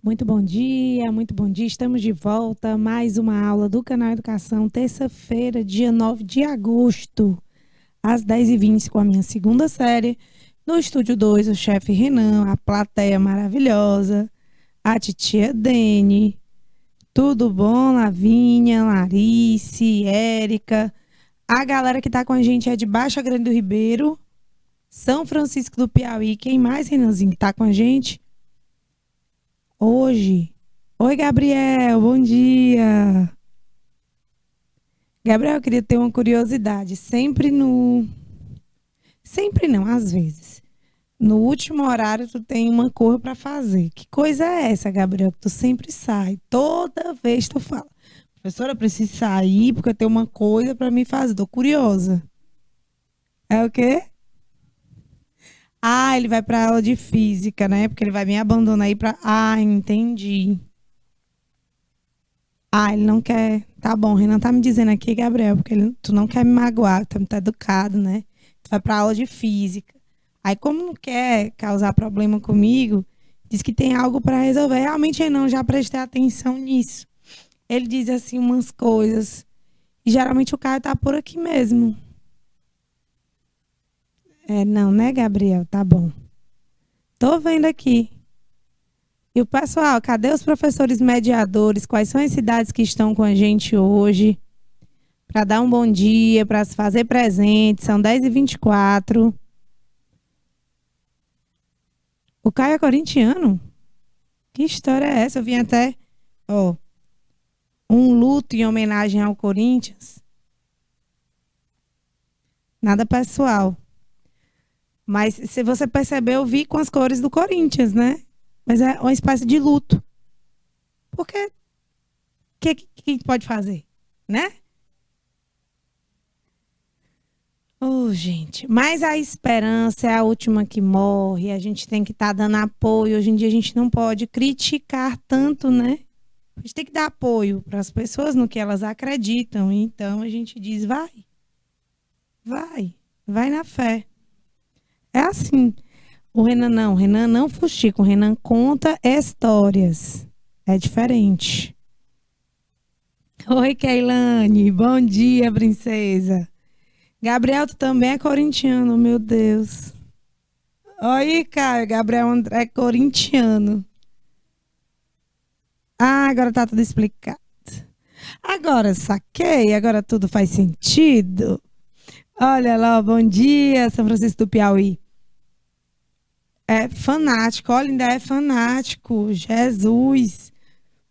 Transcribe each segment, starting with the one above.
Muito bom dia, muito bom dia. Estamos de volta. Mais uma aula do Canal Educação, terça-feira, dia 9 de agosto, às 10h20, com a minha segunda série. No estúdio 2, o chefe Renan, a plateia maravilhosa, a titia Dene. Tudo bom, Lavínia, Larice, Érica. A galera que está com a gente é de Baixa Grande do Ribeiro, São Francisco do Piauí. Quem mais, Renanzinho, que está com a gente hoje? Oi, Gabriel, bom dia. Gabriel, eu queria ter uma curiosidade. Sempre não, às vezes. No último horário, tu tem uma cor para fazer. Que coisa é essa, Gabriel? Que tu sempre sai. Toda vez tu fala. Professora, eu preciso sair porque eu tenho uma coisa para me fazer. Tô curiosa. É o quê? Ah, ele vai para aula de física, né? Porque ele vai me abandonar aí para. Ah, entendi. Ah, ele não quer. Tá bom, o Renan tá me dizendo aqui, Gabriel, porque tu não quer me magoar, tu tá educado, né? Tu vai pra aula de física. Aí, como não quer causar problema comigo, diz que tem algo pra resolver. Realmente, Renan, já prestei atenção nisso. Ele diz assim umas coisas. E geralmente o Caio tá por aqui mesmo. É, não, né, Gabriel? Tá bom. Tô vendo aqui. E o pessoal, cadê os professores mediadores? Quais são as cidades que estão com a gente hoje? Para dar um bom dia, para se fazer presente. São 10h24. O Caio é corintiano? Que história é essa? Eu vim até, ó, um luto em homenagem ao Corinthians. Nada pessoal. Mas se você percebeu, eu vi com as cores do Corinthians, né? Mas é uma espécie de luto. Porque o que pode fazer, né? Oh, gente, mas a esperança é a última que morre, a gente tem que estar dando apoio. Hoje em dia a gente não pode criticar tanto, né? A gente tem que dar apoio para as pessoas no que elas acreditam. Então a gente diz: vai na fé. É assim. O Renan não fuxica, o Renan conta histórias. É diferente. Oi, Keilane, bom dia, princesa. Gabriel, tu também é corintiano, meu Deus. Oi, Caio, Gabriel André é corintiano. Ah, agora tá tudo explicado. Agora saquei, agora tudo faz sentido. Olha lá, bom dia, São Francisco do Piauí. É fanático, olha, ainda é fanático. Jesus.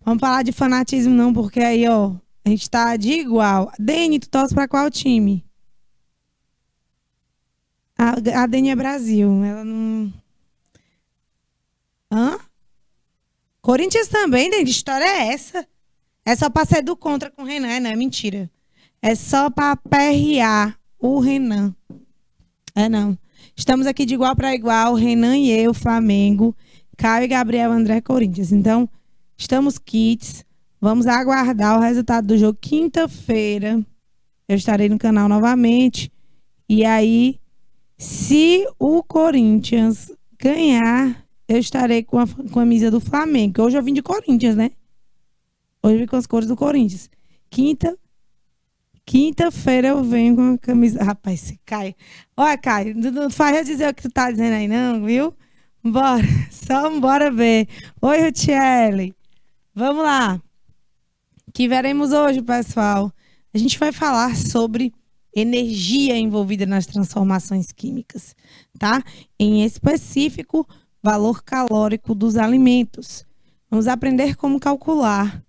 Vamos falar de fanatismo não, porque aí, ó, a gente tá de igual. Deni, tu torce pra qual time? A Deni é Brasil, ela não... Hã? Corinthians também, Deni, que história é essa? É só pra ser do contra com o Renan, não é mentira. É só pra aperrear o Renan. É não. Estamos aqui de igual para igual, Renan e eu, Flamengo, Caio e Gabriel André, Corinthians. Então, estamos kits. Vamos aguardar o resultado do jogo quinta-feira. Eu estarei no canal novamente. E aí, se o Corinthians ganhar, eu estarei com a camisa do Flamengo. Que hoje eu vim de Corinthians, né? Hoje eu vim com as cores do Corinthians. Quinta Quinta-feira eu venho com a camisa. Rapaz, você cai. Olha, Caio, não faz eu dizer o que tu tá dizendo aí, não, viu? Bora, só bora ver. Oi, Rutiele. Vamos lá. Que veremos hoje, pessoal? A gente vai falar sobre energia envolvida nas transformações químicas, tá? Em específico, valor calórico dos alimentos. Vamos aprender como calcular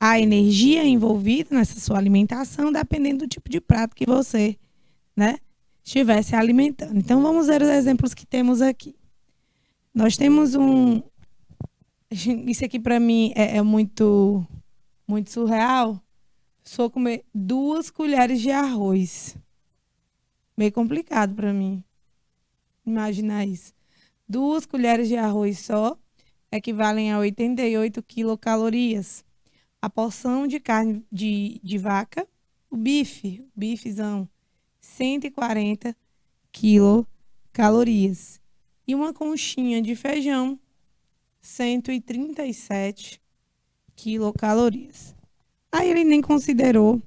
a energia envolvida nessa sua alimentação, dependendo do tipo de prato que você, né, estiver se alimentando. Então, vamos ver os exemplos que temos aqui. Nós temos um... Isso aqui, para mim, é muito, muito surreal. Só comer 2 colheres de arroz. Meio complicado para mim imaginar isso. 2 colheres de arroz só equivalem a 88 quilocalorias. A porção de carne de vaca, o bifezão, 140 quilocalorias. E uma conchinha de feijão, 137 quilocalorias. Aí ele nem considerou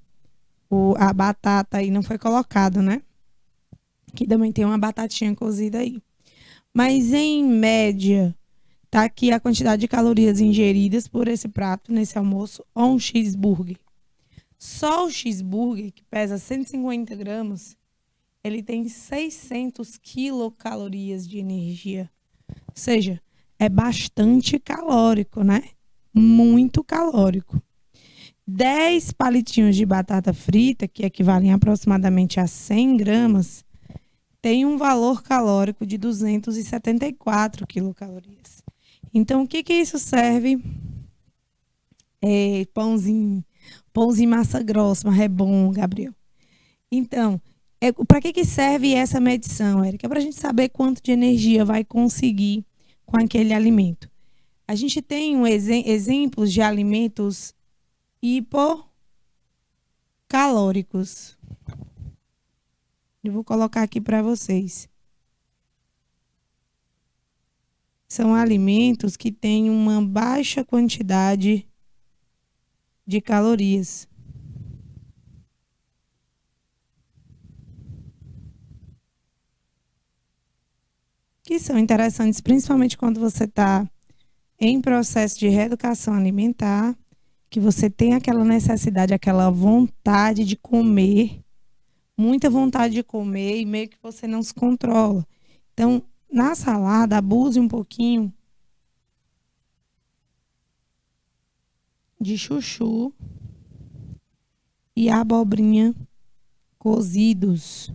a batata aí, não foi colocado, né? Que também tem uma batatinha cozida aí. Mas em média, tá aqui a quantidade de calorias ingeridas por esse prato nesse almoço ou um cheeseburger. Só o cheeseburger, que pesa 150 gramas, ele tem 600 quilocalorias de energia. Ou seja, é bastante calórico, né? Muito calórico. 10 palitinhos de batata frita, que equivalem aproximadamente a 100 gramas, tem um valor calórico de 274 quilocalorias. Então, o que isso serve? Pãozinho massa grossa, mas é bom, Gabriel. Então, para que serve essa medição, Érica? É para a gente saber quanto de energia vai conseguir com aquele alimento. A gente tem exemplos de alimentos hipocalóricos. Eu vou colocar aqui para vocês. São alimentos que têm uma baixa quantidade de calorias. Que são interessantes, principalmente quando você está em processo de reeducação alimentar, que você tem aquela necessidade, aquela vontade de comer, muita vontade de comer e meio que você não se controla. Então, na salada, abuse um pouquinho de chuchu e abobrinha cozidos.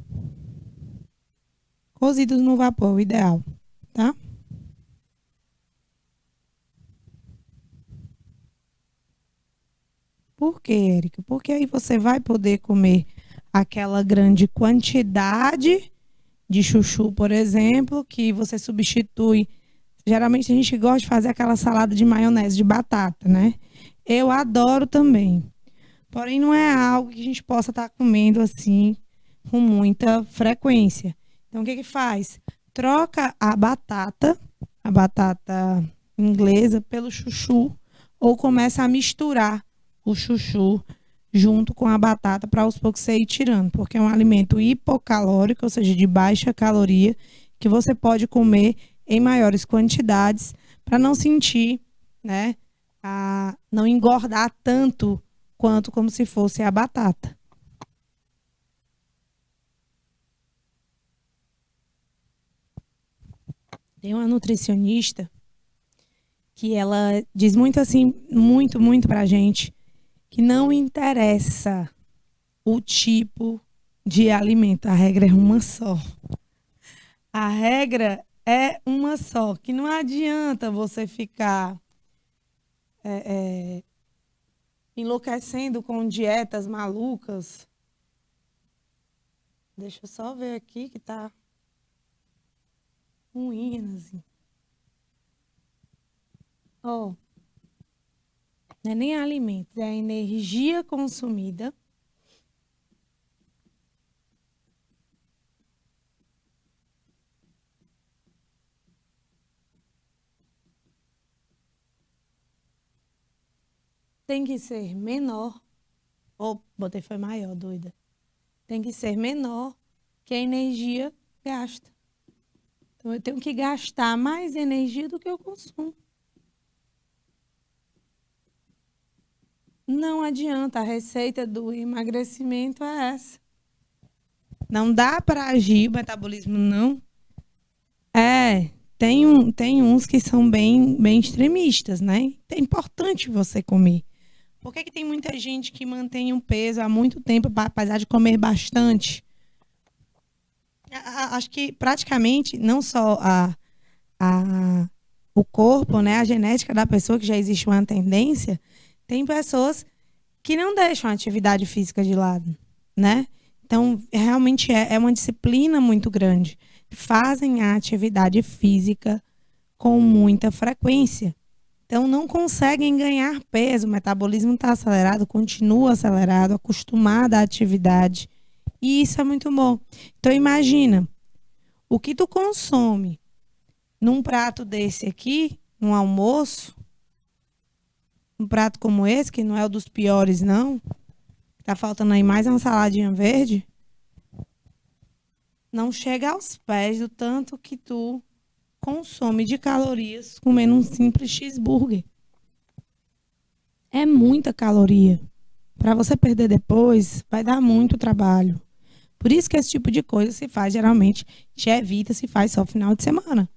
Cozidos no vapor, o ideal, tá? Por quê, Érica? Porque aí você vai poder comer aquela grande quantidade de chuchu, por exemplo, que você substitui. Geralmente a gente gosta de fazer aquela salada de maionese de batata, né? Eu adoro também. Porém, não é algo que a gente possa estar comendo assim com muita frequência. Então, o que faz? Troca a batata inglesa, pelo chuchu, ou começa a misturar o chuchu junto com a batata para aos poucos você ir tirando, porque é um alimento hipocalórico, ou seja, de baixa caloria, que você pode comer em maiores quantidades para não sentir, né, não engordar tanto quanto como se fosse a batata. Tem uma nutricionista que ela diz muito assim, muito pra gente, que não interessa o tipo de alimento, a regra é uma só. A regra é uma só, que não adianta você ficar enlouquecendo com dietas malucas. Deixa eu só ver aqui que tá ruim, Renazinho. Ó, não é nem alimentos, é a energia consumida. Tem que ser menor. Botei foi maior, doida. Tem que ser menor que a energia gasta. Então, eu tenho que gastar mais energia do que eu consumo. Não adianta, a receita do emagrecimento é essa. Não dá para agir, o metabolismo não. Tem uns que são bem extremistas, né? É importante você comer. Por que tem muita gente que mantém um peso há muito tempo, apesar de comer bastante? Acho que praticamente não só o corpo, né, a genética da pessoa, que já existe uma tendência, tem pessoas que não deixam a atividade física de lado, né? Então, realmente é uma disciplina muito grande. Fazem a atividade física com muita frequência. Então, não conseguem ganhar peso, o metabolismo está acelerado, continua acelerado, acostumado à atividade. E isso é muito bom. Então, imagina, o que tu consome num prato desse aqui no almoço, um prato como esse, que não é o dos piores, não, tá faltando aí mais uma saladinha verde, não chega aos pés do tanto que tu consome de calorias comendo um simples cheeseburger. É muita caloria. Para você perder depois, vai dar muito trabalho. Por isso que esse tipo de coisa se faz, geralmente, te evita, se faz só final de semana.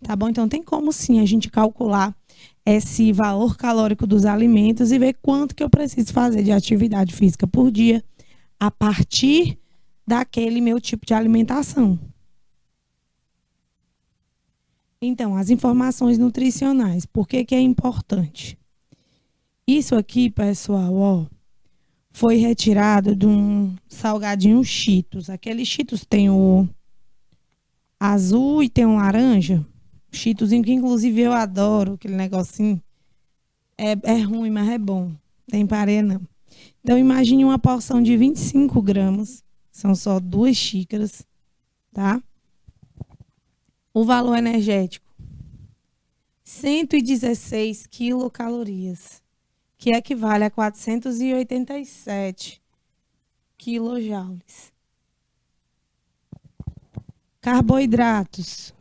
Tá bom? Então tem como sim a gente calcular esse valor calórico dos alimentos e ver quanto que eu preciso fazer de atividade física por dia a partir daquele meu tipo de alimentação. Então, as informações nutricionais, por que que é importante? Isso aqui, pessoal, ó, foi retirado de um salgadinho Cheetos. Aquele Cheetos tem o azul e tem um laranja. Cheetozinho que inclusive eu adoro, aquele negocinho. É ruim, mas é bom. Tem pareia não. Então imagine uma porção de 25 gramas. São só 2 xícaras, tá? O valor energético, 116 quilocalorias, que equivale a 487 quilojoules. Carboidratos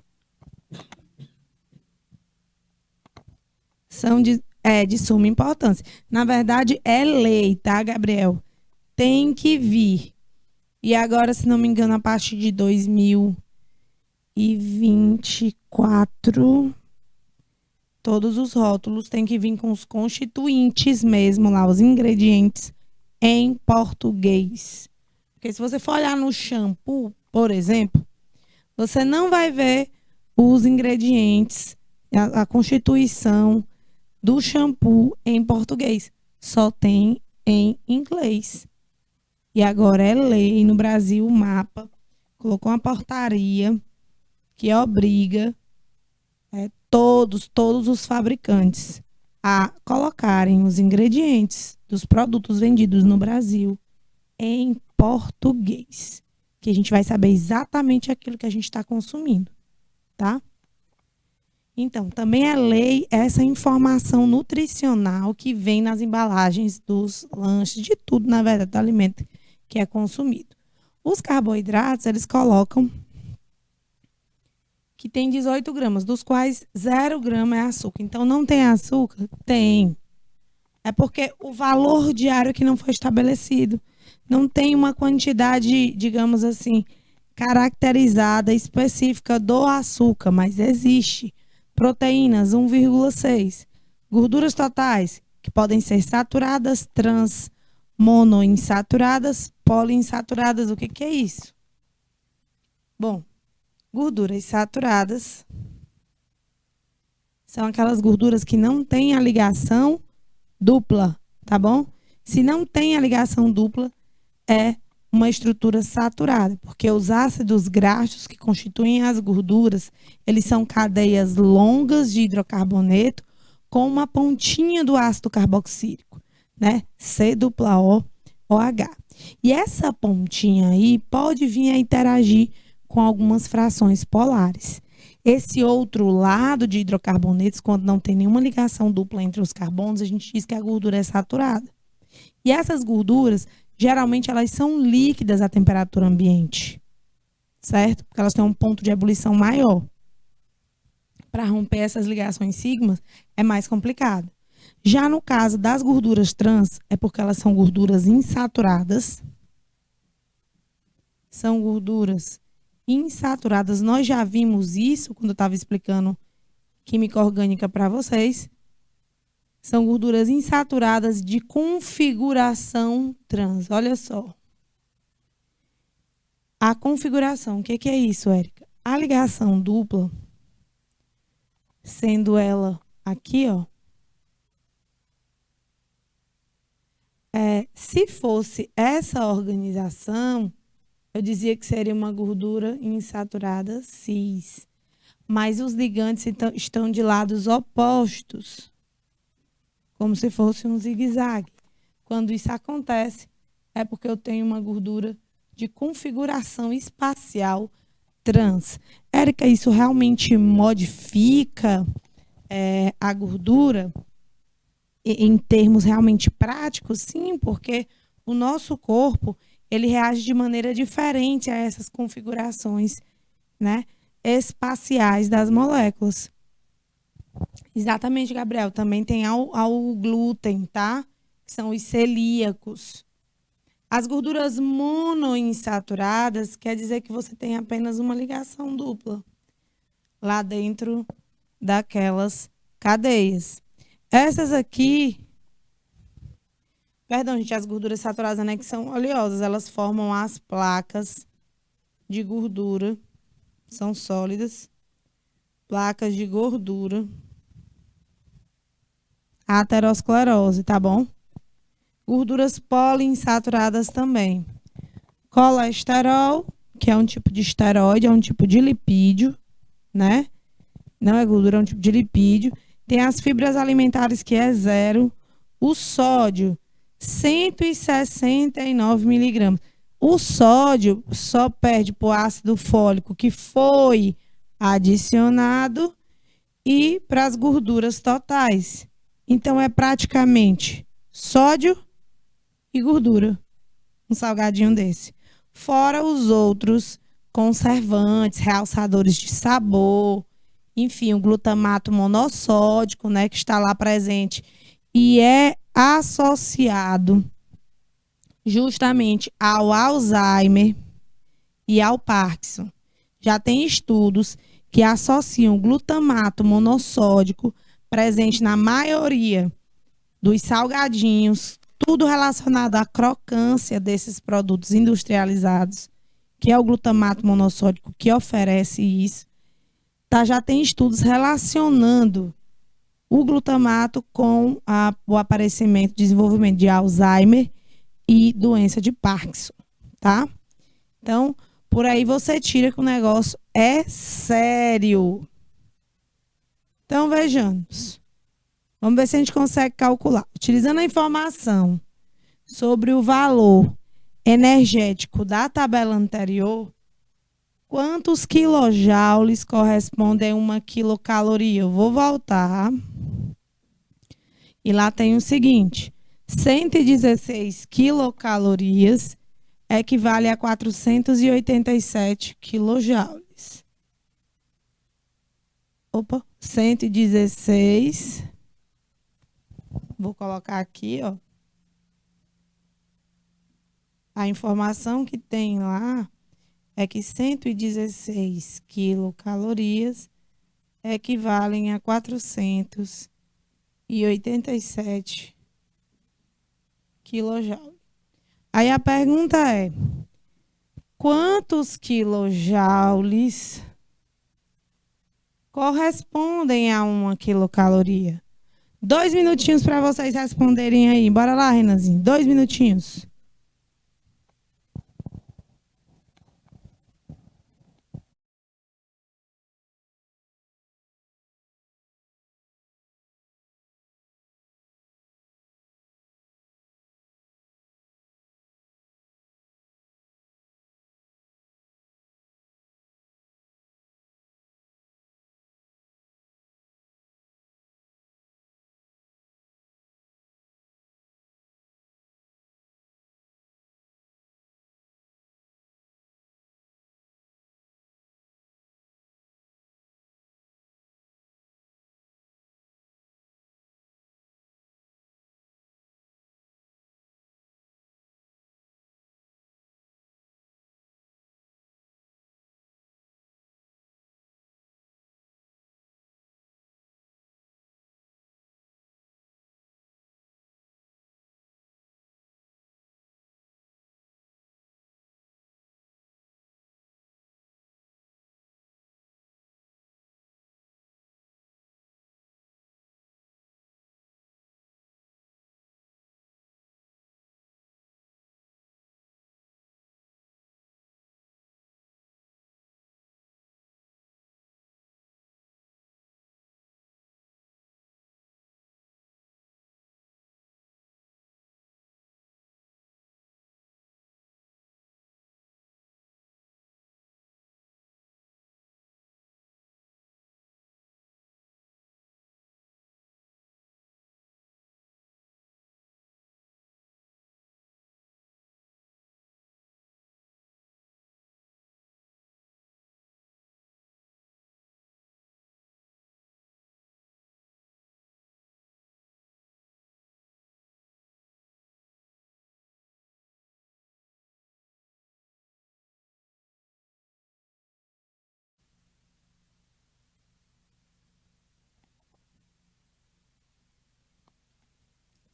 são de suma importância. Na verdade, é lei, tá, Gabriel? Tem que vir. E agora, se não me engano, a partir de 2024, todos os rótulos têm que vir com os constituintes mesmo lá, os ingredientes em português. Porque se você for olhar no shampoo, por exemplo, você não vai ver os ingredientes, a constituição do shampoo em português. Só tem em inglês. E agora é lei no Brasil, o MAPA colocou uma portaria que obriga todos os fabricantes a colocarem os ingredientes dos produtos vendidos no Brasil em português. Que a gente vai saber exatamente aquilo que a gente está consumindo, tá? Então, também é lei essa informação nutricional que vem nas embalagens dos lanches, de tudo, na verdade, do alimento que é consumido. Os carboidratos, eles colocam que tem 18 gramas, dos quais 0 grama é açúcar. Então, não tem açúcar? Tem. É porque o valor diário que não foi estabelecido. Não tem uma quantidade, digamos assim, caracterizada, específica do açúcar, mas existe. Proteínas, 1,6. Gorduras totais, que podem ser saturadas, trans, monoinsaturadas, poliinsaturadas. O que é isso? Bom, gorduras saturadas são aquelas gorduras que não têm a ligação dupla, tá bom? Se não tem a ligação dupla, é uma estrutura saturada, porque os ácidos graxos que constituem as gorduras, eles são cadeias longas de hidrocarboneto com uma pontinha do ácido carboxílico, né? C-O-OH. E essa pontinha aí pode vir a interagir com algumas frações polares. Esse outro lado de hidrocarbonetos, quando não tem nenhuma ligação dupla entre os carbonos, a gente diz que a gordura é saturada. E essas gorduras, geralmente, elas são líquidas à temperatura ambiente, certo? Porque elas têm um ponto de ebulição maior. Para romper essas ligações sigmas, é mais complicado. Já no caso das gorduras trans, é porque elas são gorduras insaturadas. São gorduras insaturadas. Nós já vimos isso quando eu estava explicando química orgânica para vocês. São gorduras insaturadas de configuração trans. Olha só. A configuração, o que é isso, Érica? A ligação dupla, sendo ela aqui, ó. Se fosse essa organização, eu dizia que seria uma gordura insaturada cis. Mas os ligantes estão de lados opostos, como se fosse um zigue-zague. Quando isso acontece, é porque eu tenho uma gordura de configuração espacial trans. Érica, isso realmente modifica a gordura, em termos realmente práticos, sim, porque o nosso corpo ele reage de maneira diferente a essas configurações, né, espaciais das moléculas. Exatamente, Gabriel. Também tem ao glúten, tá? Que são os celíacos. As gorduras monoinsaturadas quer dizer que você tem apenas uma ligação dupla lá dentro daquelas cadeias. Essas aqui, perdão, gente, as gorduras saturadas, né, que são oleosas, elas formam as placas de gordura, são sólidas, placas de gordura, aterosclerose, tá bom? Gorduras poliinsaturadas também. Colesterol, que é um tipo de esteroide, é um tipo de lipídio, né? Não é gordura, é um tipo de lipídio. Tem as fibras alimentares, que é zero. O sódio, 169 miligramas. O sódio só perde para o ácido fólico, que foi adicionado, e para as gorduras totais. Então, é praticamente sódio e gordura, um salgadinho desse. Fora os outros conservantes, realçadores de sabor, enfim, o glutamato monossódico, né, que está lá presente e é associado justamente ao Alzheimer e ao Parkinson. Já tem estudos que associam o glutamato monossódico presente na maioria dos salgadinhos, tudo relacionado à crocância desses produtos industrializados, que é o glutamato monossódico que oferece isso. Tá, já tem estudos relacionando o glutamato com o aparecimento, desenvolvimento de Alzheimer e doença de Parkinson, tá? Então, por aí você tira que o negócio é sério. Então, vejamos. Vamos ver se a gente consegue calcular. Utilizando a informação sobre o valor energético da tabela anterior, quantos quilojoules correspondem a uma quilocaloria? Eu vou voltar. E lá tem o seguinte: 116 quilocalorias equivale a 487 quilojoules. Opa, 116. Vou colocar aqui, ó. A informação que tem lá é que 116 quilocalorias equivalem a 487 quilojoules. Aí a pergunta é: quantos quilojoules correspondem a uma quilocaloria? 2 minutinhos para vocês responderem aí. Bora lá, Renanzinho. 2 minutinhos.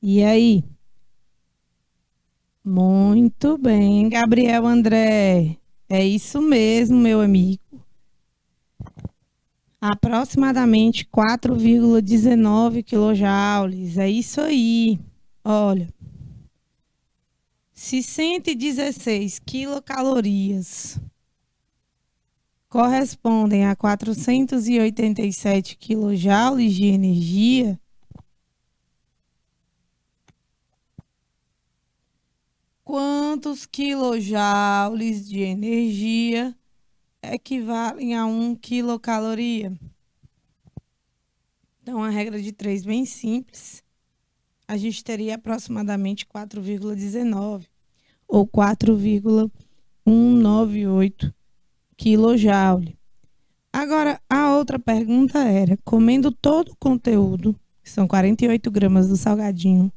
E aí? Muito bem, Gabriel André. É isso mesmo, meu amigo. Aproximadamente 4,19 quilojoules. É isso aí. Olha, se 116 quilocalorias correspondem a 487 quilojoules de energia, quantos quilojoules de energia equivalem a 1 quilocaloria? Então, a regra de 3 bem simples. A gente teria aproximadamente 4,19 ou 4,198 kJ. Agora, a outra pergunta era, comendo todo o conteúdo, que são 48 gramas do salgadinho,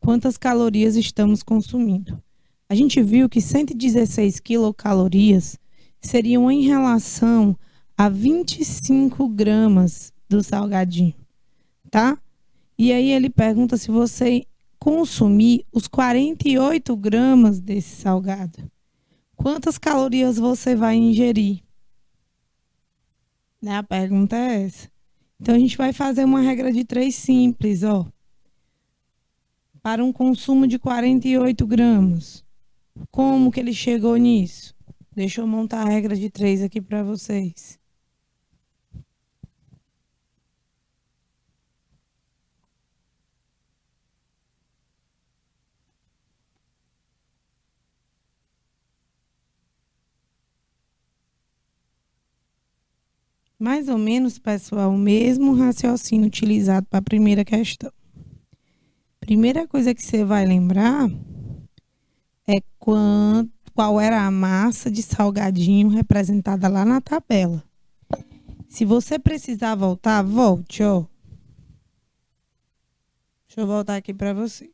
quantas calorias estamos consumindo? A gente viu que 116 quilocalorias seriam em relação a 25 gramas do salgadinho, tá? E aí ele pergunta se você consumir os 48 gramas desse salgado, quantas calorias você vai ingerir? Né? A pergunta é essa. Então, a gente vai fazer uma regra de 3 simples, ó. Para um consumo de 48 gramas. Como que ele chegou nisso? Deixa eu montar a regra de 3 aqui para vocês. Mais ou menos, pessoal, o mesmo raciocínio utilizado para a primeira questão. Primeira coisa que você vai lembrar é qual era a massa de salgadinho representada lá na tabela. Se você precisar voltar, volte, ó. Deixa eu voltar aqui para você.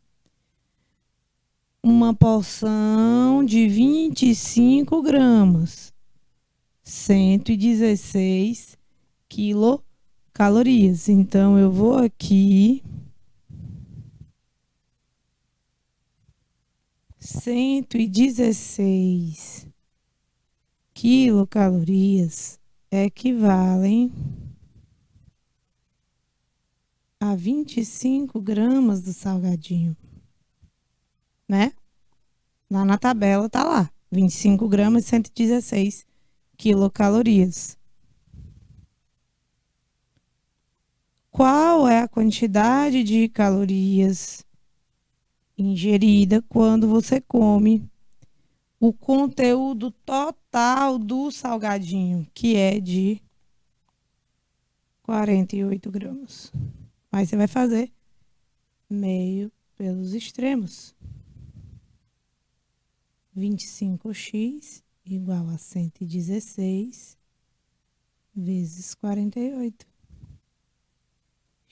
Uma porção de 25 gramas, 116 quilocalorias. Então, eu vou aqui, 116 quilocalorias equivalem a 25 gramas do salgadinho, né? Lá na tabela tá lá, 25 gramas e 116 quilocalorias. Qual é a quantidade de calorias ingerida quando você come o conteúdo total do salgadinho, que é de 48 gramas? Aí você vai fazer meio pelos extremos. 25x igual a 116 vezes 48.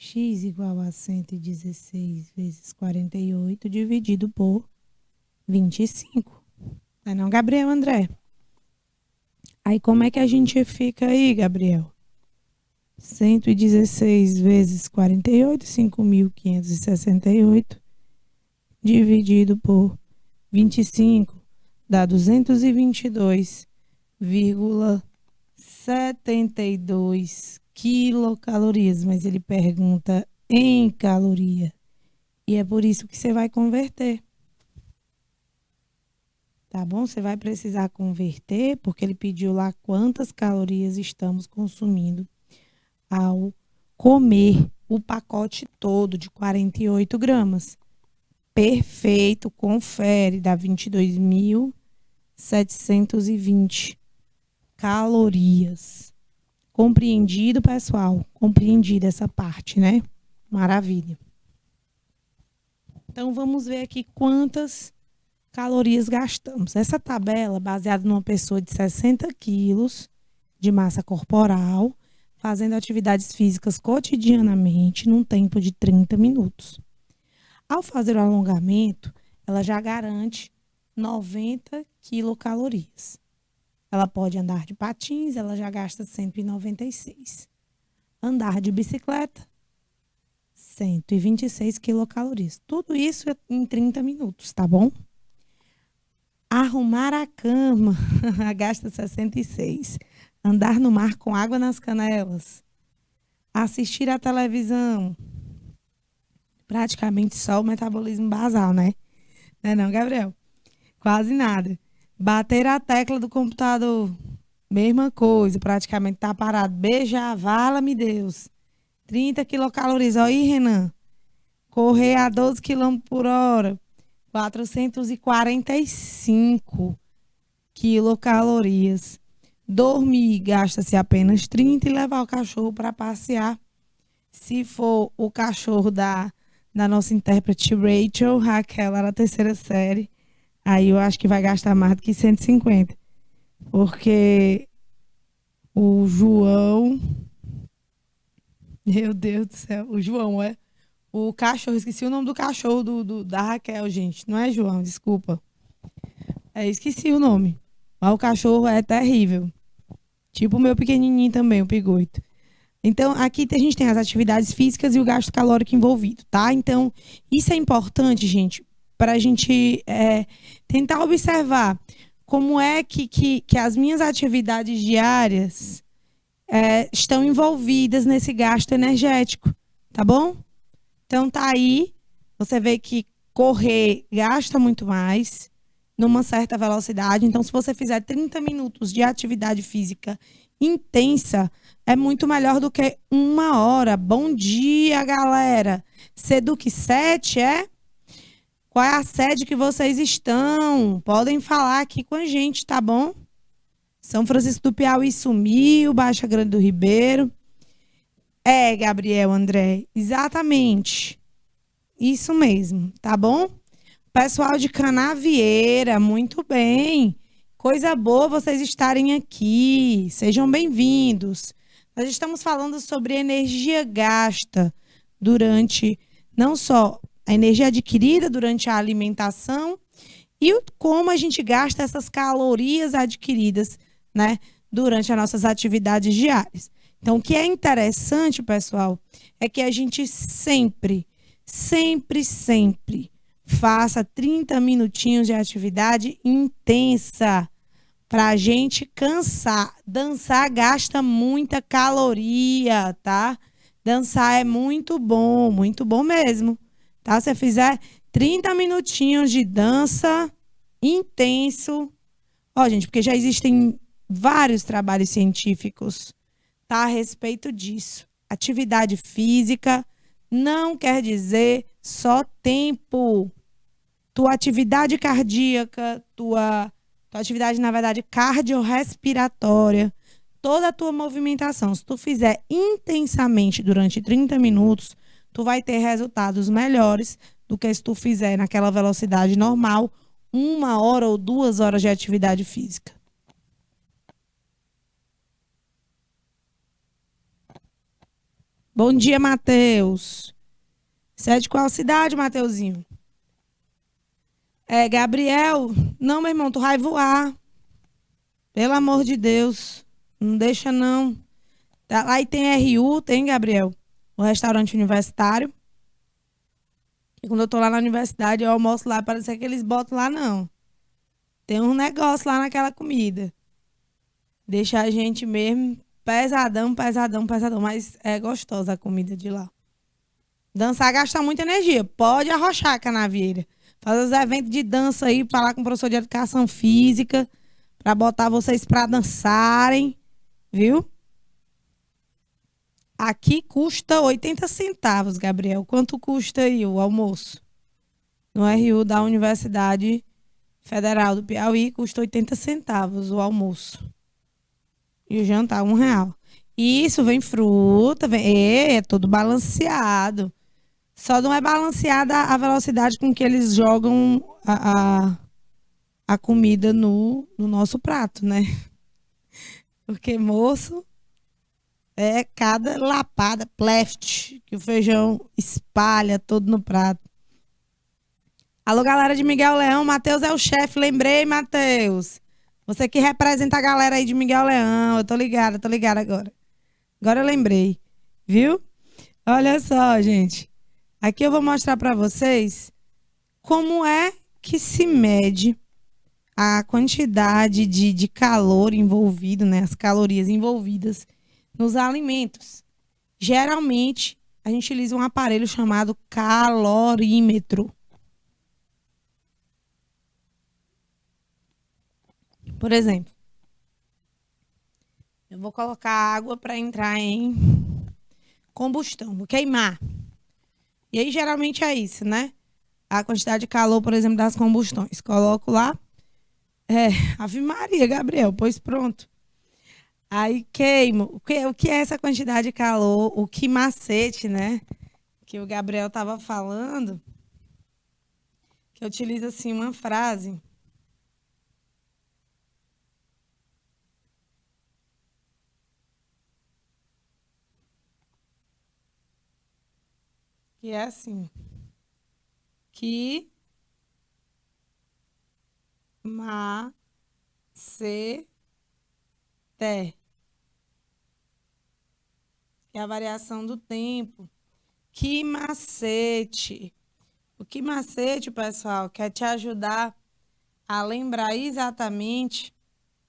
X igual a 116 vezes 48 dividido por 25. Não é não, Gabriel André? Aí como é que a gente fica aí, Gabriel? 116 vezes 48, 5.568, dividido por 25, dá 222,72 quilocalorias, mas ele pergunta em caloria. E é por isso que você vai converter. Tá bom? Você vai precisar converter, porque ele pediu lá quantas calorias estamos consumindo ao comer o pacote todo de 48 gramas. Perfeito, confere, dá 22.720 calorias. Compreendido, pessoal? Compreendida essa parte, né? Maravilha. Então, vamos ver aqui quantas calorias gastamos. Essa tabela, baseada numa pessoa de 60 quilos de massa corporal, fazendo atividades físicas cotidianamente, num tempo de 30 minutos. Ao fazer o alongamento, ela já garante 90 quilocalorias. Ela pode andar de patins, ela já gasta 196. Andar de bicicleta, 126 quilocalorias. Tudo isso em 30 minutos, tá bom? Arrumar a cama gasta 66. Andar no mar com água nas canelas. Assistir à televisão. Praticamente só o metabolismo basal, né? Não é não, Gabriel? Quase nada. Bater a tecla do computador. Mesma coisa, praticamente tá parado. Beijar, vala-me Deus. 30 quilocalorias. Olha aí, Renan. Correr a 12 km por hora. 445 quilocalorias. Dormir, gasta-se apenas 30 e levar o cachorro para passear. Se for o cachorro da nossa intérprete Rachel, Raquel, lá na terceira série, aí eu acho que vai gastar mais do que 150. Porque o João... Meu Deus do céu, o João é... O cachorro, esqueci o nome do cachorro da Raquel, gente. Não é João, desculpa. Esqueci o nome. Mas o cachorro é terrível. Tipo o meu pequenininho também, o Pigoito. Então, aqui a gente tem as atividades físicas e o gasto calórico envolvido, tá? Então, isso é importante, gente, para a gente tentar observar como é que as minhas atividades diárias estão envolvidas nesse gasto energético, tá bom? Então, tá aí, você vê que correr gasta muito mais, numa certa velocidade. Então, se você fizer 30 minutos de atividade física intensa, é muito melhor do que 1 hora. Bom dia, galera! Seduc 7, Qual é a sede que vocês estão? Podem falar aqui com a gente, tá bom? São Francisco do Piauí sumiu, Baixa Grande do Ribeiro. Gabriel, André, exatamente. Isso mesmo, tá bom? Pessoal de Canavieira, muito bem. Coisa boa vocês estarem aqui. Sejam bem-vindos. Nós estamos falando sobre energia gasta durante, não só a energia adquirida durante a alimentação e como a gente gasta essas calorias adquiridas, né, durante as nossas atividades diárias. Então, o que é interessante, pessoal, é que a gente sempre faça 30 minutinhos de atividade intensa para a gente cansar. Dançar gasta muita caloria, tá? Dançar é muito bom mesmo, tá? Se você fizer 30 minutinhos de dança intenso, gente, porque já existem vários trabalhos científicos, tá, a respeito disso. Atividade física não quer dizer só tempo. Tua atividade cardíaca, tua atividade, na verdade, cardiorrespiratória, toda a tua movimentação, se tu fizer intensamente durante 30 minutos, tu vai ter resultados melhores do que se tu fizer naquela velocidade normal, 1 hora ou 2 horas de atividade física. Bom dia, Matheus. Você é de qual cidade, Mateuzinho? Gabriel, não, meu irmão, tu vai voar. Pelo amor de Deus. Não deixa, não. Lá tem RU, tem, Gabriel? O restaurante universitário. E quando eu tô lá na universidade, eu almoço lá, parece que eles botam lá, não. Tem um negócio lá naquela comida. Deixa a gente mesmo pesadão, mas é gostosa a comida de lá. Dançar gasta muita energia. Pode arrochar, Canavieira. Fazer os eventos de dança aí, falar com o professor de educação física, para botar vocês para dançarem, viu? Aqui custa 80 centavos, Gabriel. Quanto custa aí o almoço? No RU da Universidade Federal do Piauí, custa 80 centavos o almoço. E o jantar, R$1. Isso, vem fruta, é todo balanceado. Só não é balanceada a velocidade com que eles jogam a comida no nosso prato, né? Porque, moço, é cada lapada, pleft, que o feijão espalha todo no prato. Alô, galera de Miguel Leão, Matheus é o chefe, lembrei, Matheus. Você que representa a galera aí de Miguel Leão, eu tô ligada agora. Agora eu lembrei, viu? Olha só, gente. Aqui eu vou mostrar para vocês como é que se mede a quantidade de calor envolvido, né, as calorias envolvidas nos alimentos. Geralmente, a gente utiliza um aparelho chamado calorímetro. Por exemplo, eu vou colocar água para entrar em combustão, vou queimar. E aí, geralmente é isso, né? A quantidade de calor, por exemplo, das combustões. Coloco lá. Ave Maria, Gabriel, pois pronto. Aí queimo. O que é essa quantidade de calor? O que macete, né? Que o Gabriel estava falando. Que eu utilizo assim uma frase. Que é assim. Que macete. É a variação do tempo. Que macete. O que macete, pessoal, quer te ajudar a lembrar exatamente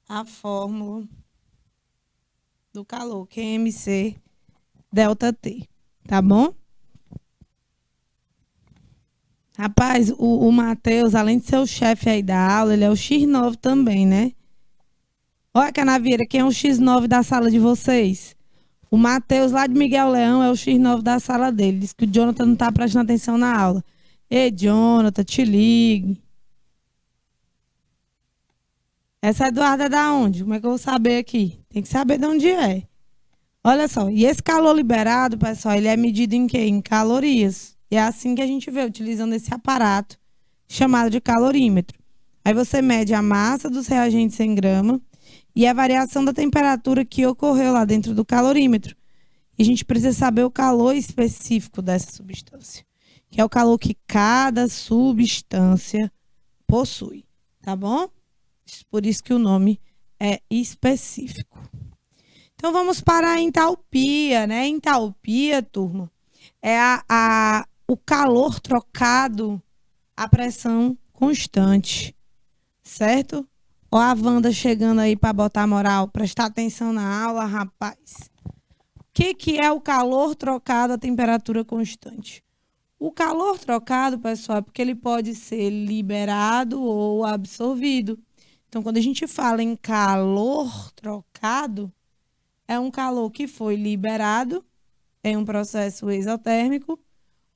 a fórmula do calor, que é MC delta T, tá bom? Rapaz, o Matheus, além de ser o chefe aí da aula, ele é o X9 também, né? Olha, Canavieira, quem é o X9 da sala de vocês? O Matheus, lá de Miguel Leão, é o X9 da sala dele. Diz que o Jonathan não tá prestando atenção na aula. Ei, Jonathan, te ligue. Essa Eduarda é da onde? Como é que eu vou saber aqui? Tem que saber de onde é. Olha só, e esse calor liberado, pessoal, ele é medido em quê? Em calorias. E é assim que a gente vê, utilizando esse aparato chamado de calorímetro. Aí você mede a massa dos reagentes em grama e a variação da temperatura que ocorreu lá dentro do calorímetro. E a gente precisa saber o calor específico dessa substância, que é o calor que cada substância possui, tá bom? Por isso que o nome é específico. Então, vamos para a entalpia, né? Entalpia, turma, é o calor trocado à pressão constante, certo? Ó a Wanda chegando aí para botar moral, prestar atenção na aula, rapaz. O que é o calor trocado à temperatura constante? O calor trocado, pessoal, é porque ele pode ser liberado ou absorvido. Então, quando a gente fala em calor trocado, é um calor que foi liberado em um processo exotérmico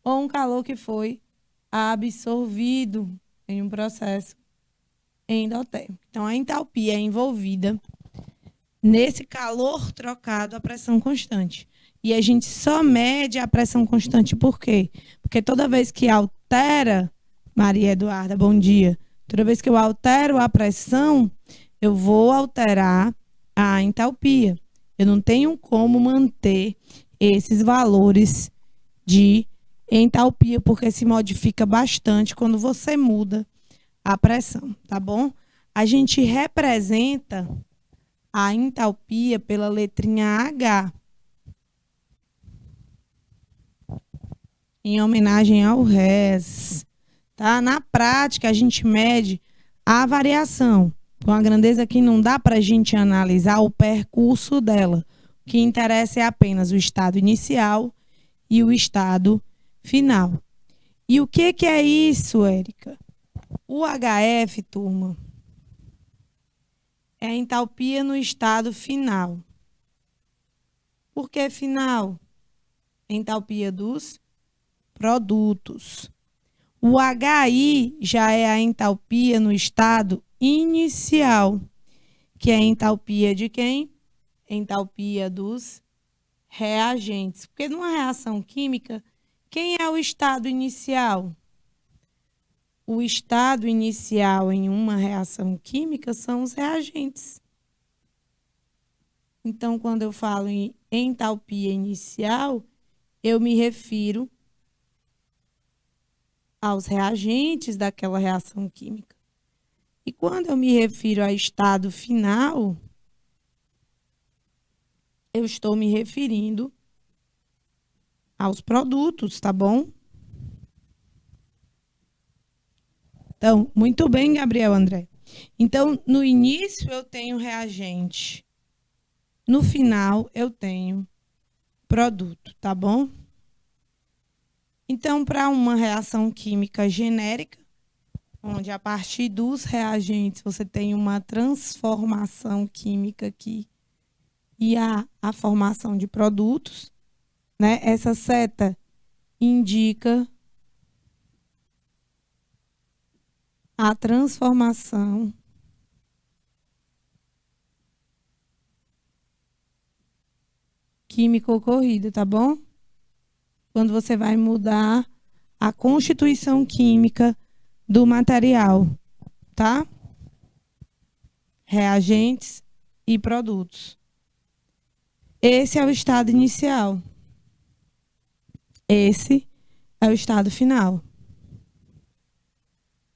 ou um calor que foi absorvido em um processo endotérmico. Então, a entalpia é envolvida nesse calor trocado à pressão constante. E a gente só mede a pressão constante por quê? Porque toda vez que altera, Maria Eduarda, bom dia, toda vez que eu altero a pressão, eu vou alterar a entalpia. Eu não tenho como manter esses valores de entalpia, porque se modifica bastante quando você muda a pressão, tá bom? A gente representa a entalpia pela letrinha H, em homenagem ao Res, tá? Na prática, a gente mede a variação. Com a grandeza que não dá para a gente analisar o percurso dela. O que interessa é apenas o estado inicial e o estado final. E o que é isso, Érica? O HF, turma, é a entalpia no estado final. Por que final? Entalpia dos produtos. O HI já é a entalpia no estado inicial, que é a entalpia de quem? Entalpia dos reagentes. Porque numa reação química, quem é o estado inicial? O estado inicial em uma reação química são os reagentes. Então, quando eu falo em entalpia inicial, eu me refiro aos reagentes daquela reação química. E quando eu me refiro a estado final, eu estou me referindo aos produtos, tá bom? Então, muito bem, Gabriel André. Então, no início eu tenho reagente. No final eu tenho produto, tá bom? Então, para uma reação química genérica, onde a partir dos reagentes você tem uma transformação química aqui e a formação de produtos, né? Essa seta indica a transformação química ocorrida, tá bom? Quando você vai mudar a constituição química do material, tá? Reagentes e produtos. Esse é o estado inicial. Esse é o estado final.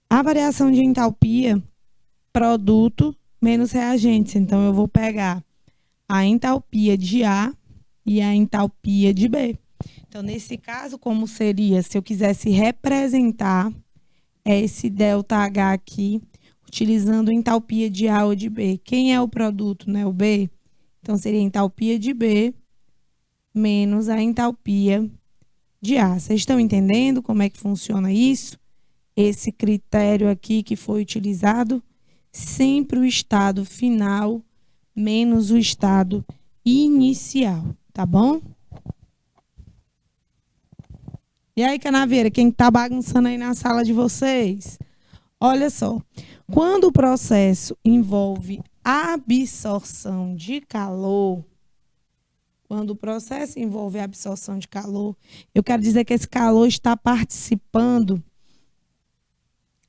A variação de entalpia, produto menos reagentes. Então, eu vou pegar a entalpia de A e a entalpia de B. Então, nesse caso, como seria se eu quisesse representar esse ΔH aqui, utilizando entalpia de A ou de B? Quem é o produto, né? O B. Então, seria a entalpia de B menos a entalpia de A. Vocês estão entendendo como é que funciona isso? Esse critério aqui que foi utilizado, sempre o estado final menos o estado inicial, tá bom? E aí, Canaveira, quem tá bagunçando aí na sala de vocês? Olha só, quando o processo envolve absorção de calor, quando o processo envolve absorção de calor, eu quero dizer que esse calor está participando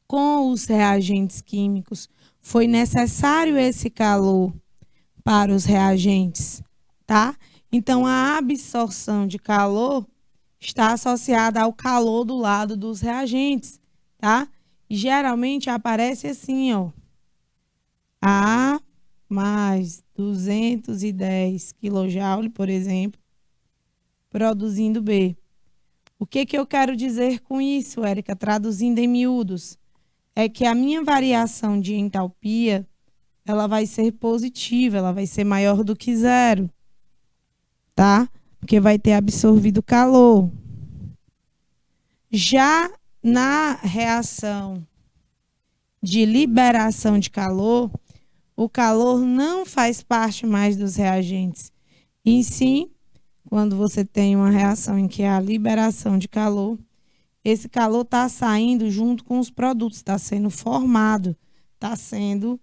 com os reagentes químicos. Foi necessário esse calor para os reagentes, tá? Então, a absorção de calor está associada ao calor do lado dos reagentes, tá? E geralmente aparece assim, ó. A mais 210 kJ, por exemplo, produzindo B. O que eu quero dizer com isso, Érica? Traduzindo em miúdos, é que a minha variação de entalpia, ela vai ser positiva, ela vai ser maior do que zero, tá? Porque vai ter absorvido calor. Já na reação de liberação de calor, o calor não faz parte mais dos reagentes. E sim, quando você tem uma reação em que há liberação de calor, esse calor está saindo junto com os produtos, está sendo formado, está sendo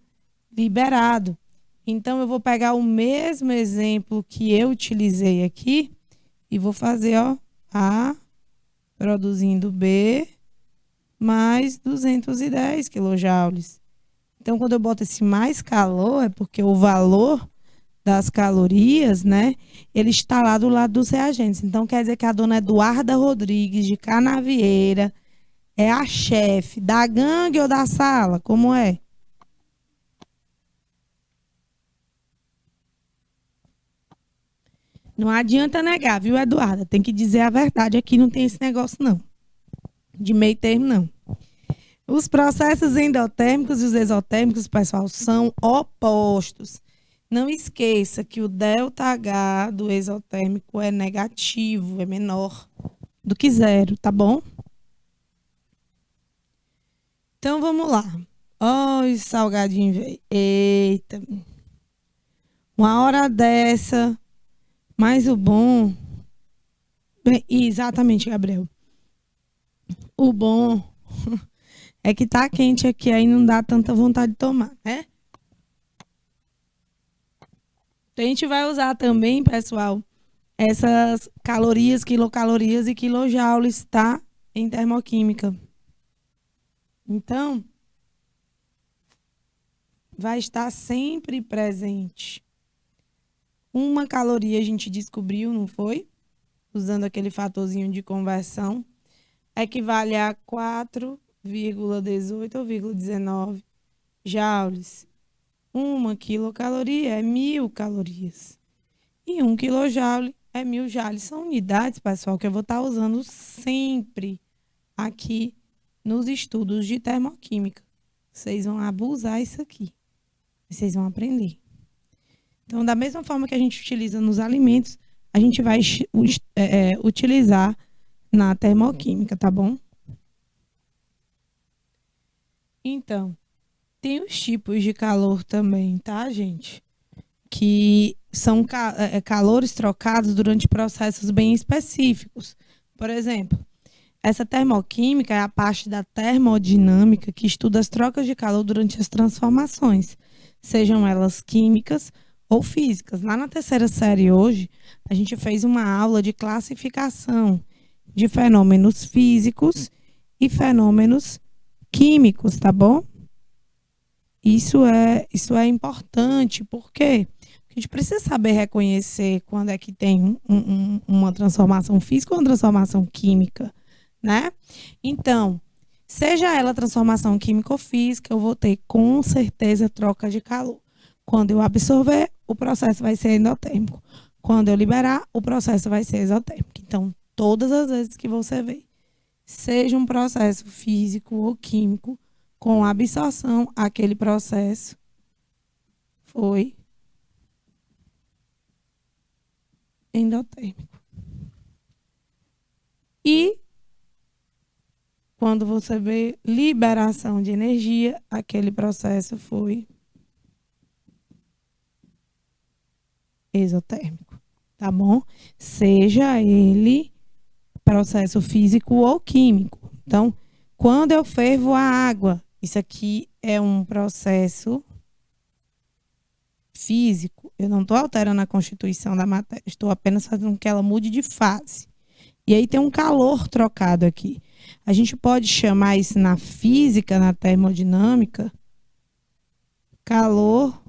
liberado. Então, eu vou pegar o mesmo exemplo que eu utilizei aqui e vou fazer, ó, A produzindo B mais 210 kJ. Então, quando eu boto esse mais calor, é porque o valor das calorias, né, ele está lá do lado dos reagentes. Então, quer dizer que a dona Eduarda Rodrigues, de Canavieira, é a chefe da gangue ou da sala? Como é? Não adianta negar, viu, Eduarda? Tem que dizer a verdade. Aqui não tem esse negócio, não. De meio termo, não. Os processos endotérmicos e os exotérmicos, pessoal, são opostos. Não esqueça que o ΔH do exotérmico é negativo, é menor do que zero, tá bom? Então, vamos lá. Olha o salgadinho, velho. Eita. Uma hora dessa, mas o bom... Exatamente, Gabriel. O bom é que tá quente aqui, aí não dá tanta vontade de tomar, né? A gente vai usar também, pessoal, essas calorias, quilocalorias e quilojoules, tá? Em termoquímica. Então, vai estar sempre presente. Uma caloria a gente descobriu, não foi? Usando aquele fatorzinho de conversão, equivale a 4,18 ou 0,19 joules. Uma quilocaloria é 1.000 calorias. E 1 quilojoule é 1.000 joules. São unidades, pessoal, que eu vou estar usando sempre aqui nos estudos de termoquímica. Vocês vão abusar isso aqui. Vocês vão aprender. Então, da mesma forma que a gente utiliza nos alimentos, a gente vai utilizar na termoquímica, tá bom? Então, tem os tipos de calor também, tá, gente? Que são calores trocados durante processos bem específicos. Por exemplo, essa termoquímica é a parte da termodinâmica que estuda as trocas de calor durante as transformações, sejam elas químicas ou físicas. Lá na terceira série hoje, a gente fez uma aula de classificação de fenômenos físicos e fenômenos químicos, tá bom? Isso é importante, por quê? Porque a gente precisa saber reconhecer quando é que tem uma transformação física ou uma transformação química, né? Então, seja ela transformação química ou física, eu vou ter com certeza troca de calor. Quando eu absorver, o processo vai ser endotérmico. Quando eu liberar, o processo vai ser exotérmico. Então, todas as vezes que você vê, seja um processo físico ou químico, com absorção, aquele processo foi endotérmico. E quando você vê liberação de energia, aquele processo foi exotérmico, tá bom? Seja ele processo físico ou químico. Então, quando eu fervo a água, isso aqui é um processo físico. Eu não estou alterando a constituição da matéria, estou apenas fazendo com que ela mude de fase. E aí tem um calor trocado aqui. A gente pode chamar isso na física, na termodinâmica, calor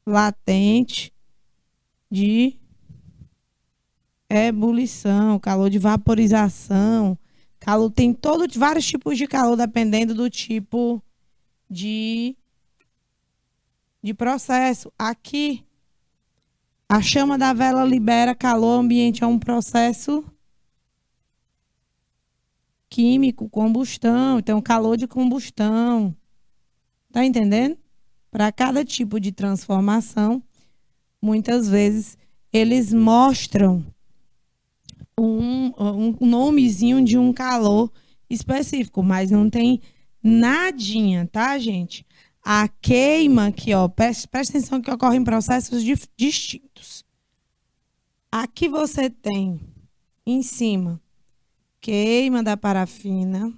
latente de ebulição, calor de vaporização. Calor tem vários tipos de calor, dependendo do tipo de processo. Aqui, a chama da vela libera calor ambiente, é um processo químico, combustão, então calor de combustão. Tá entendendo? Para cada tipo de transformação, muitas vezes eles mostram um nomezinho de um calor específico, mas não tem nadinha, tá, gente? A queima aqui, ó, presta atenção que ocorre em processos distintos. Aqui você tem, em cima, queima da parafina.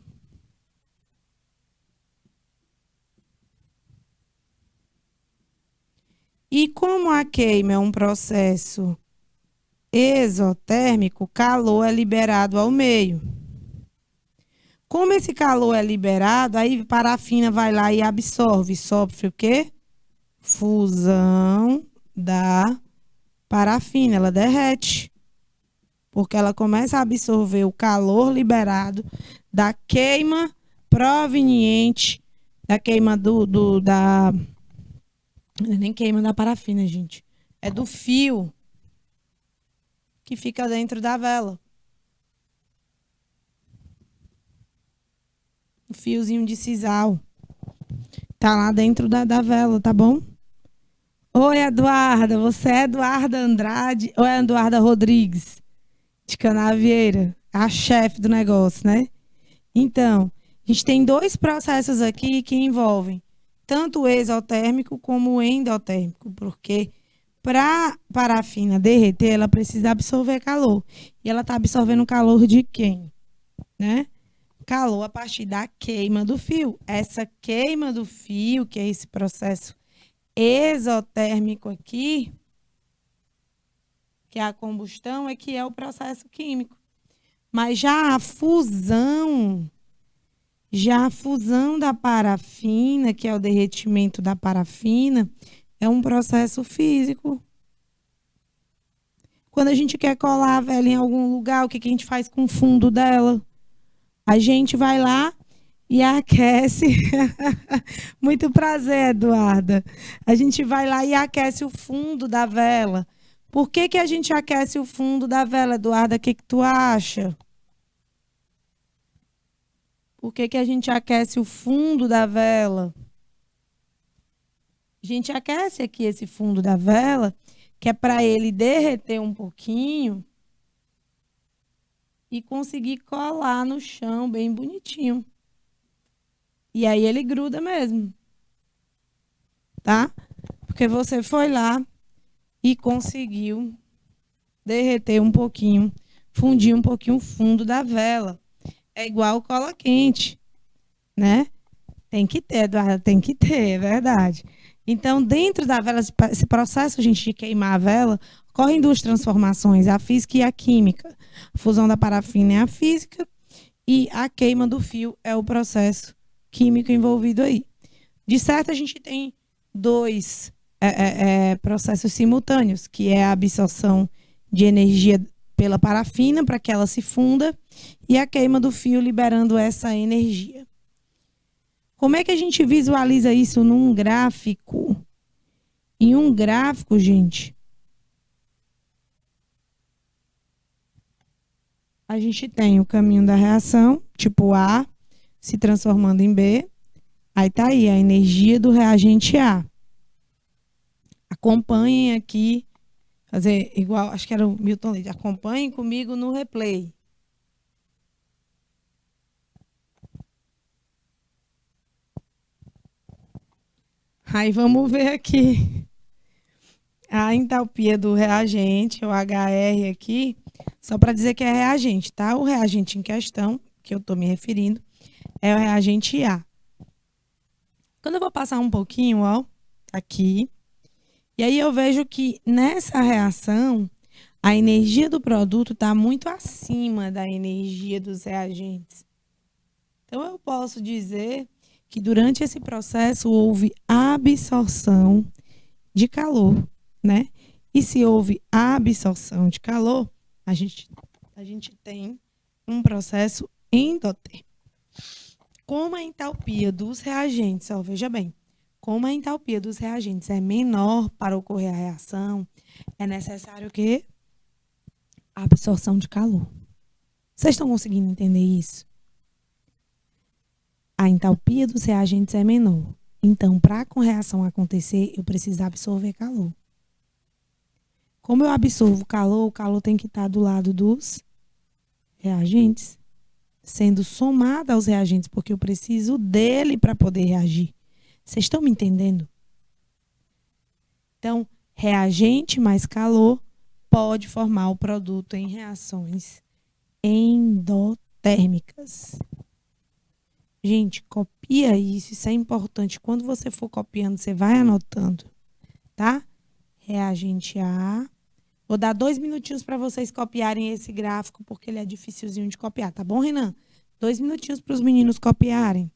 E como a queima é um processo exotérmico, calor é liberado ao meio. Como esse calor é liberado, aí a parafina vai lá e absorve. Sofre o quê? Fusão da parafina. Ela derrete. Porque ela começa a absorver o calor liberado da queima proveniente da queima nem queima da parafina, gente. É do fio que fica dentro da vela. O fiozinho de sisal. Tá lá dentro da vela, tá bom? Oi, Eduarda. Você é Eduarda Andrade ou é Eduarda Rodrigues? De Canavieira. A chefe do negócio, né? Então, a gente tem dois processos aqui que envolvem tanto o exotérmico como o endotérmico, porque para a parafina derreter, ela precisa absorver calor. E ela está absorvendo calor de quem? Né? Calor a partir da queima do fio. Essa queima do fio, que é esse processo exotérmico aqui, que é a combustão, é que é o processo químico. Mas já a fusão da parafina, que é o derretimento da parafina, é um processo físico. Quando a gente quer colar a vela em algum lugar, o que a gente faz com o fundo dela? A gente vai lá e aquece. Muito prazer, Eduarda. A gente vai lá e aquece o fundo da vela. Por que a gente aquece o fundo da vela, Eduarda? O que tu acha? Por que que a gente aquece o fundo da vela? A gente aquece aqui esse fundo da vela, que é para ele derreter um pouquinho e conseguir colar no chão bem bonitinho. E aí ele gruda mesmo, tá? Porque você foi lá e conseguiu derreter um pouquinho, fundir um pouquinho o fundo da vela. É igual cola quente, né? Tem que ter, Eduardo, tem que ter, é verdade. Então, dentro da vela, esse processo, gente, de queimar a vela, ocorrem duas transformações, a física e a química. A fusão da parafina é a física e a queima do fio é o processo químico envolvido aí. De certo, a gente tem dois processos simultâneos, que é a absorção de energia pela parafina para que ela se funda e a queima do fio liberando essa energia. Como é que a gente visualiza isso num gráfico? Em um gráfico, gente, a gente tem o caminho da reação, tipo A, se transformando em B. Aí tá aí a energia do reagente A. Acompanhem aqui, fazer igual, acho que era o Milton Leite. Acompanhem comigo no replay. Aí vamos ver aqui a entalpia do reagente, o HR aqui, só para dizer que é reagente, tá? O reagente em questão, que eu estou me referindo, é o reagente A. Quando eu vou passar um pouquinho, ó, aqui, e aí eu vejo que nessa reação, a energia do produto está muito acima da energia dos reagentes. Então, eu posso dizer que durante esse processo houve absorção de calor, né? E se houve absorção de calor, a gente tem um processo endotérmico. Como a entalpia dos reagentes, ó, veja bem, como a entalpia dos reagentes é menor para ocorrer a reação, é necessário o quê? Absorção de calor. Vocês estão conseguindo entender isso? A entalpia dos reagentes é menor. Então, para a reação acontecer, eu preciso absorver calor. Como eu absorvo calor, o calor tem que estar do lado dos reagentes, sendo somado aos reagentes, porque eu preciso dele para poder reagir. Vocês estão me entendendo? Então, reagente mais calor pode formar o produto em reações endotérmicas. Gente, copia isso é importante. Quando você for copiando, você vai anotando, tá? Reagente A. Vou dar 2 minutinhos para vocês copiarem esse gráfico, porque ele é dificilzinho de copiar, tá bom, Renan? 2 minutinhos para os meninos copiarem.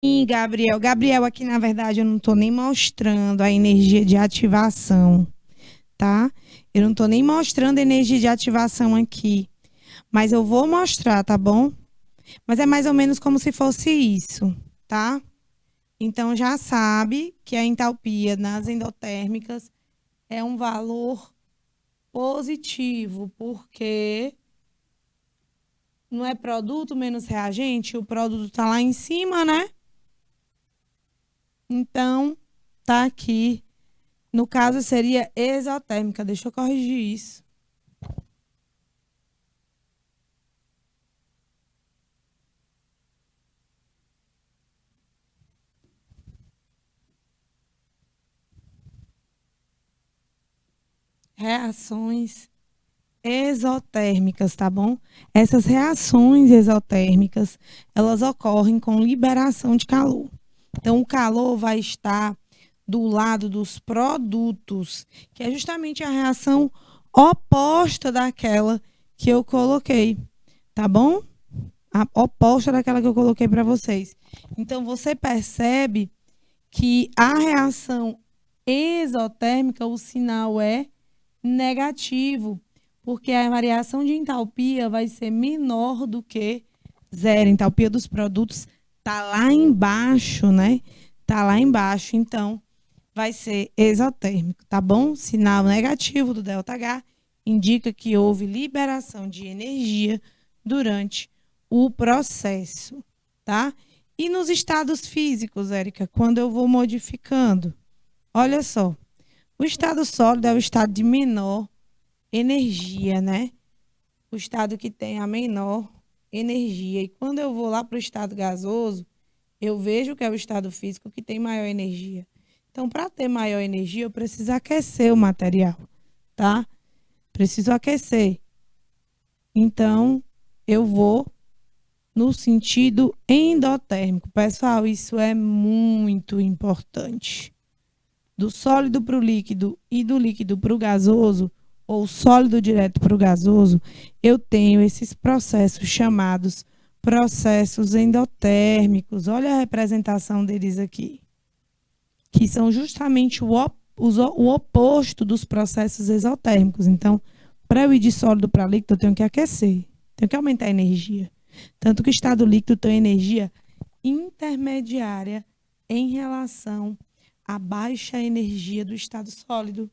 Sim, Gabriel. Gabriel, aqui na verdade eu não estou nem mostrando a energia de ativação, tá? Eu não estou nem mostrando a energia de ativação aqui, mas eu vou mostrar, tá bom? Mas é mais ou menos como se fosse isso, tá? Então já sabe que a entalpia nas endotérmicas é um valor positivo, porque não é produto menos reagente, o produto está lá em cima, né? Então, tá aqui. No caso, seria exotérmica. Deixa eu corrigir isso. Reações exotérmicas, tá bom? Essas reações exotérmicas, elas ocorrem com liberação de calor. Então, o calor vai estar do lado dos produtos, que é justamente a reação oposta daquela que eu coloquei, tá bom? A oposta daquela que eu coloquei para vocês. Então, você percebe que a reação exotérmica, o sinal é negativo, porque a variação de entalpia vai ser menor do que zero. A entalpia dos produtos está lá embaixo, né? Está lá embaixo, então vai ser exotérmico, tá bom? Sinal negativo do ΔH indica que houve liberação de energia durante o processo, tá? E nos estados físicos, Érica, quando eu vou modificando, olha só, o estado sólido é o estado de menor energia, né? O estado que tem a menor energia. E quando eu vou lá para o estado gasoso, eu vejo que é o estado físico que tem maior energia. Então, para ter maior energia, eu preciso aquecer o material, tá? Preciso aquecer. Então, eu vou no sentido endotérmico. Pessoal, isso é muito importante. Do sólido para o líquido e do líquido para o gasoso, ou sólido direto para o gasoso, eu tenho esses processos chamados processos endotérmicos. Olha a representação deles aqui, que são justamente o oposto dos processos exotérmicos. Então, para eu ir de sólido para líquido, eu tenho que aquecer, tenho que aumentar a energia. Tanto que o estado líquido tem energia intermediária em relação à baixa energia do estado sólido.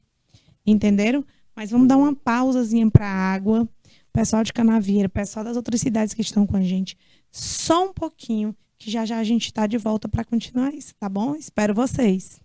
Entenderam? Mas vamos dar uma pausazinha para a água. Pessoal de Canavieira, pessoal das outras cidades que estão com a gente, só um pouquinho, que já já a gente está de volta para continuar isso, tá bom? Espero vocês.